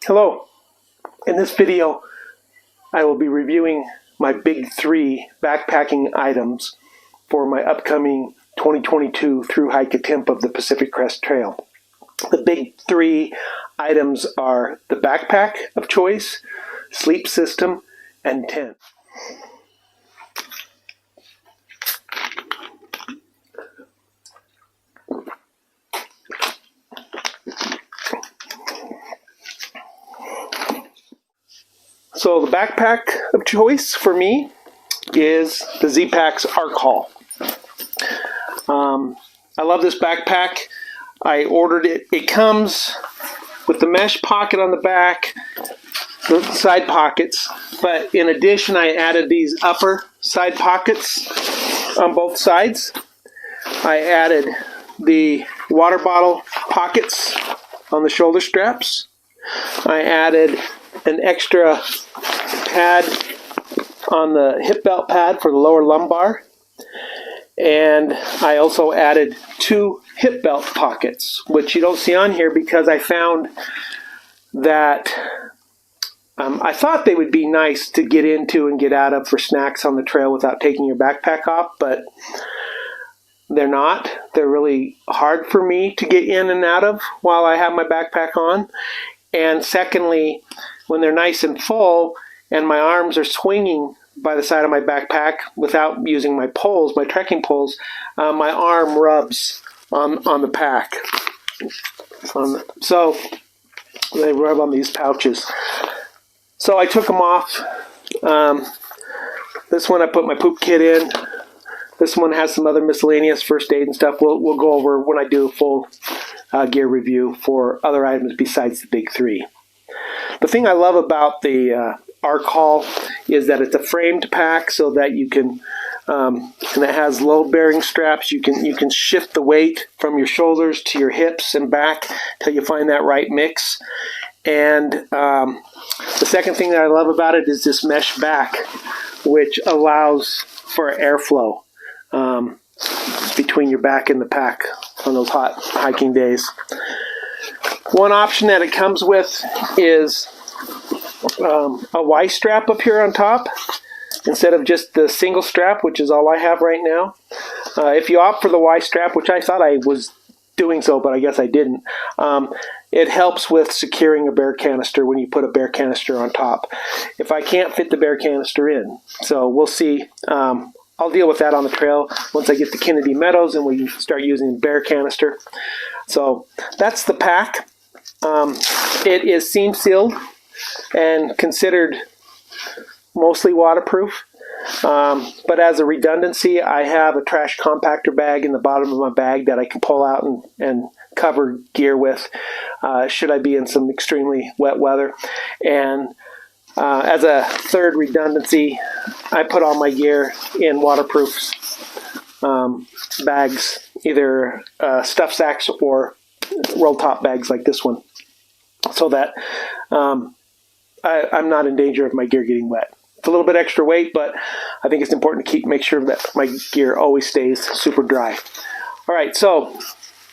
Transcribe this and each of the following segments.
Hello. In this video, I will be reviewing my big 3 backpacking items for my upcoming 2022 thru-hike attempt of the Pacific Crest Trail. The big 3 items are the backpack of choice, sleep system, and tent. So the backpack of choice for me is the Z-Packs Arc Haul. I love this backpack. I ordered it. It comes with the mesh pocket on the back, the side pockets, but in addition I added these upper side pockets on both sides. I added the water bottle pockets on the shoulder straps. I added an extra pad on the hip belt pad for the lower lumbar, and I also added 2 hip belt pockets, which you don't see on here because I found that I thought they would be nice to get into and get out of for snacks on the trail without taking your backpack off, but they're not. They're really hard for me to get in and out of while I have my backpack on. And secondly, when they're nice and full and my arms are swinging by the side of my backpack without using my poles, my trekking poles, my arm rubs on the pack. So they rub on these pouches. So I took them off. This one I put my poop kit in. This one has some other miscellaneous first aid and stuff. We'll go over when I do a full gear review for other items besides the big 3. The thing I love about the Arc Haul is that it's a framed pack so that you can, and it has load bearing straps. You can shift the weight from your shoulders to your hips and back till you find that right mix. And the second thing that I love about it is this mesh back, which allows for airflow between your back and the pack on those hot hiking days. One option that it comes with is a Y strap up here on top instead of just the single strap, which is all I have right now. If you opt for the Y strap, which I thought I was doing so, but I guess I didn't, it helps with securing a bear canister when you put a bear canister on top. If I can't fit the bear canister in, so we'll see. I'll deal with that on the trail once I get to Kennedy Meadows and we start using bear canister. So that's the pack. It is seam sealed and considered mostly waterproof. But as a redundancy, I have a trash compactor bag in the bottom of my bag that I can pull out and cover gear with should I be in some extremely wet weather. And as a third redundancy, I put all my gear in waterproof bags, either stuff sacks or roll top bags like this one, so that I'm not in danger of my gear getting wet. It's a little bit extra weight, but I think it's important to make sure that my gear always stays super dry. All right, so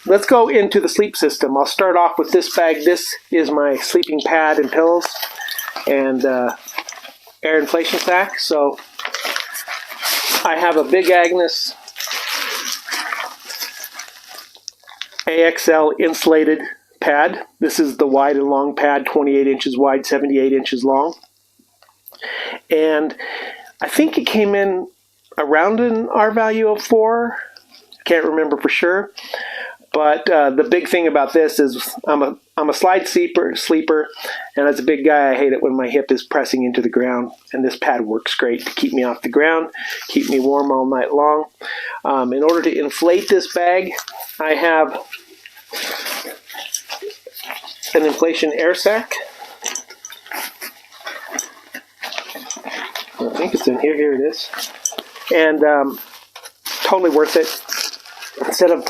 let's go into the sleep system. I'll start off with this bag. This is my sleeping pad and pillows and air inflation sack. So I have a big Agnes AXL insulated pad. This is the wide and long pad, 28 inches wide, 78 inches long. And I think it came in around an R value of 4. Can't remember for sure. But the big thing about this is I'm a slide sleeper, and as a big guy, I hate it when my hip is pressing into the ground. And this pad works great to keep me off the ground, keep me warm all night long. In order to inflate this bag, I have an inflation air sac. I think it's in here. Here it is. And totally worth it. Instead of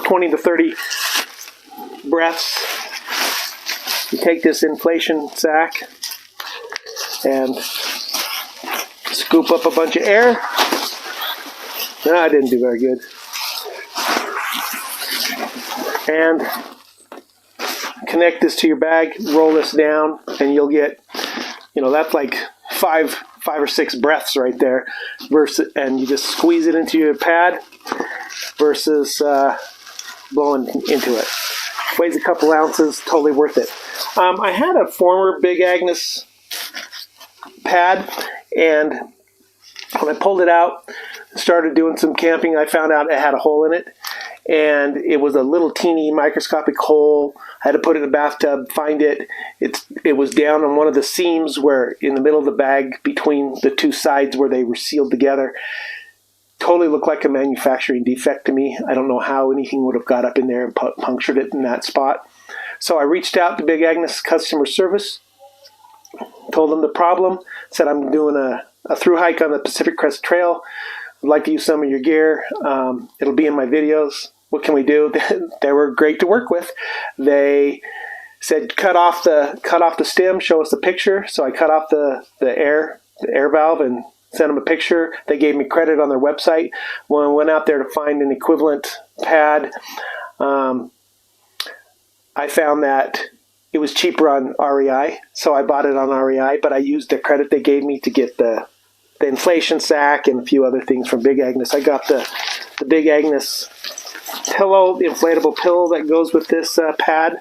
20 to 30 breaths, you take this inflation sac and scoop up a bunch of air. No, I didn't do very good. And connect this to your bag, roll this down, and you'll get, you know, that's like five or six breaths right there. And you just squeeze it into your pad versus blowing into it. Weighs a couple ounces, totally worth it. I had a former Big Agnes pad, and when I pulled it out, started doing some camping, I found out it had a hole in it, and it was a little teeny microscopic hole. I had to put it in a bathtub, find it. It was down on one of the seams where in the middle of the bag between the two sides where they were sealed together. Totally looked like a manufacturing defect to me. I don't know how anything would have got up in there and punctured it in that spot. So I reached out to Big Agnes customer service, told them the problem, said I'm doing a through hike on the Pacific Crest Trail. I'd like to use some of your gear. It'll be in my videos. What can we do? They were great to work with. They said cut off the stem, show us the picture. So I cut off the air valve and sent them a picture. They gave me credit on their website. When I went out there to find an equivalent pad, I found that it was cheaper on REI, so I bought it on REI, but I used the credit they gave me to get the inflation sack and a few other things from Big Agnes. I got the Big Agnes pillow, the inflatable pillow that goes with this pad.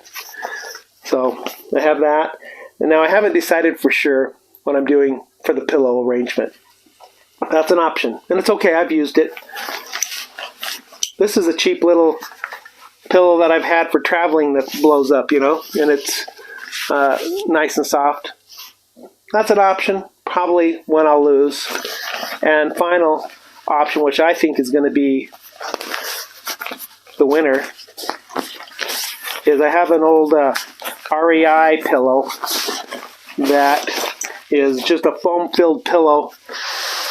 So I have that. And now I haven't decided for sure what I'm doing for the pillow arrangement. That's an option, and it's okay. I've used it. This is a cheap little pillow that I've had for traveling that blows up, you know, and it's nice and soft. That's an option, probably one I'll lose. And final option, which I think is going to be the winner, is I have an old REI pillow that is just a foam-filled pillow.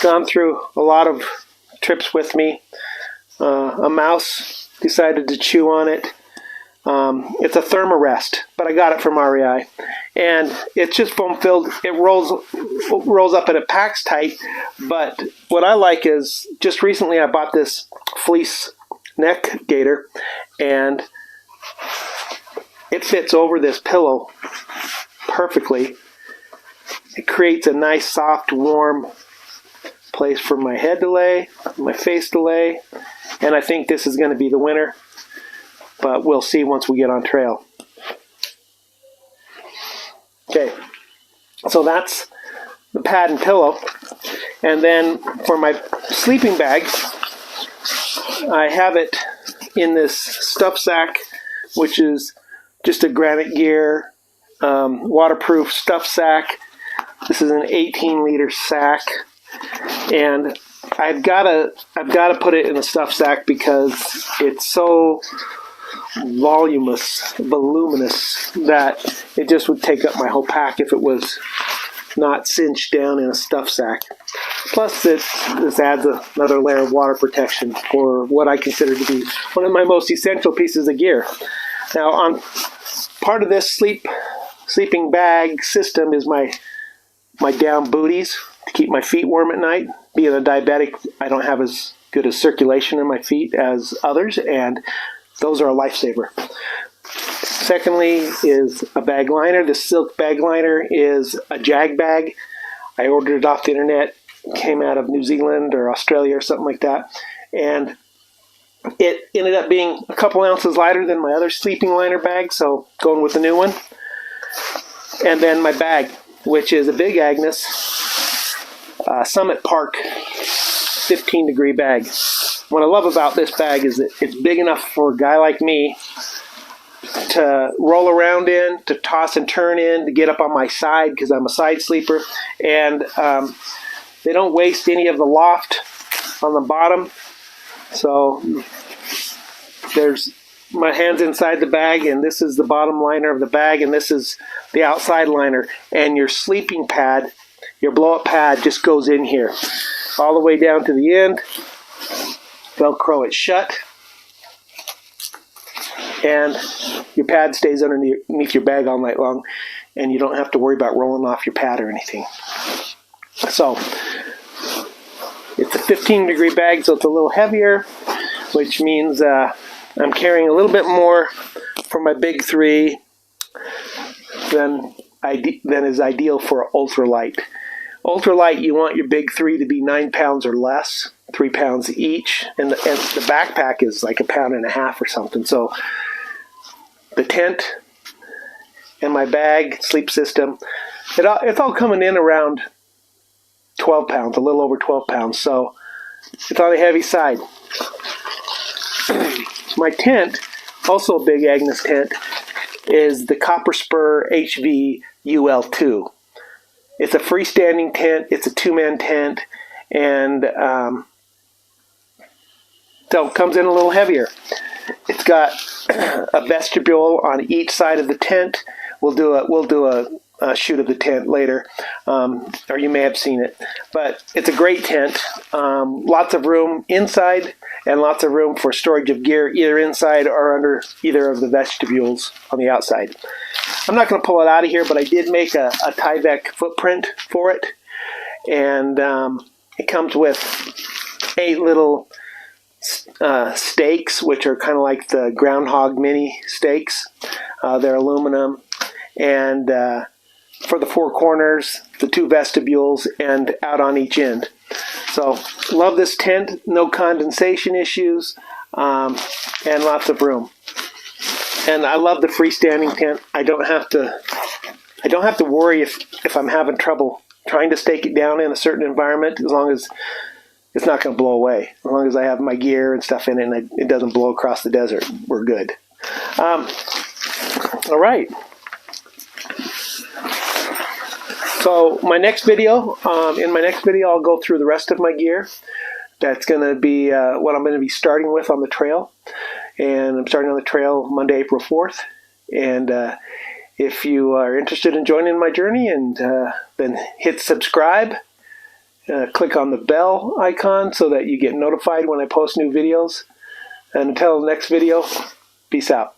Gone through a lot of trips with me. A mouse decided to chew on it. It's a Thermarest, but I got it from REI. And it's just foam-filled. It rolls up and it packs tight. But what I like is, just recently I bought this fleece neck gaiter, and it fits over this pillow perfectly. It creates a nice, soft, warm place for my head to lay, my face to lay, and I think this is going to be the winner, but we'll see once we get on trail. Okay, so that's the pad and pillow, and then for my sleeping bag, I have it in this stuff sack, which is just a Granite Gear waterproof stuff sack. This is an 18-liter sack, and I've got to put it in a stuff sack because it's so voluminous that it just would take up my whole pack if it was not cinched down in a stuff sack. Plus, this adds another layer of water protection for what I consider to be one of my most essential pieces of gear. Now, on part of this sleeping bag system is my down booties to keep my feet warm at night. Being a diabetic, I don't have as good a circulation in my feet as others, and those are a lifesaver. Secondly is a bag liner. The silk bag liner is a Jag bag. I ordered it off the internet. It came out of New Zealand or Australia or something like that. And it ended up being a couple ounces lighter than my other sleeping liner bag, so going with the new one. And then my bag, which is a Big Agnes Summit Park 15-degree bag. What I love about this bag is that it's big enough for a guy like me to roll around in, to toss and turn in, to get up on my side because I'm a side sleeper. And they don't waste any of the loft on the bottom. So there's my hands inside the bag, and this is the bottom liner of the bag, and this is the outside liner. And your sleeping pad, your blow-up pad, just goes in here all the way down to the end. Velcro it shut, and your pad stays underneath your bag all night long, and you don't have to worry about rolling off your pad or anything. So it's a 15-degree bag, so it's a little heavier, which means I'm carrying a little bit more for my big three. than is ideal for ultralight. Ultralight, you want your big 3 to be 9 pounds or less, 3 pounds each, and the backpack is like 1.5 pounds or something. So the tent and my bag, sleep system, it's all coming in around 12 pounds, a little over 12 pounds. So it's on the heavy side. My tent, also a big Agnes tent, is the Copper Spur HV UL2. It's a freestanding tent. It's a 2-man tent, and so it comes in a little heavier. It's got a vestibule on each side of the tent. We'll do a shoot of the tent later, or you may have seen it. But it's a great tent. Lots of room inside and lots of room for storage of gear either inside or under either of the vestibules on the outside. I'm not going to pull it out of here, but I did make a Tyvek footprint for it. And it comes with 8 little stakes, which are kind of like the Groundhog Mini stakes. They're aluminum. And for the 4 corners, the 2 vestibules, and out on each end. So, love this tent. No condensation issues, and lots of room. And I love the freestanding tent. I don't have to worry if I'm having trouble trying to stake it down in a certain environment, as long as it's not going to blow away. As long as I have my gear and stuff in it and it doesn't blow across the desert, we're good. All right. So in my next video, I'll go through the rest of my gear. That's going to be what I'm going to be starting with on the trail. And I'm starting on the trail Monday, April 4th. And if you are interested in joining my journey, and then hit subscribe. Click on the bell icon so that you get notified when I post new videos. And until the next video, peace out.